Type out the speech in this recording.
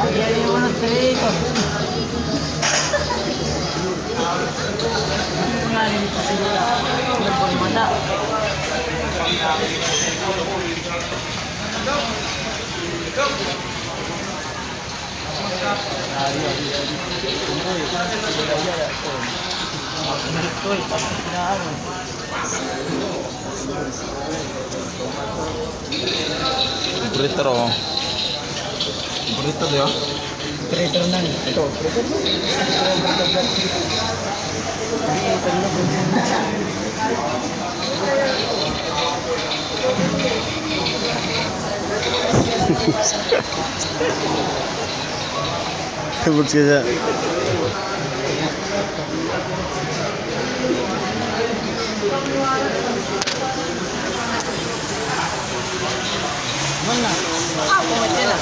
Ayan yung ano, trito. Nga rin ito sila. Nagpagmata. Burrito raw. Burrito di ba? Operator na. Ito, operator na. Operator na. Bugs ka siya. Mana? Ah, pumatila.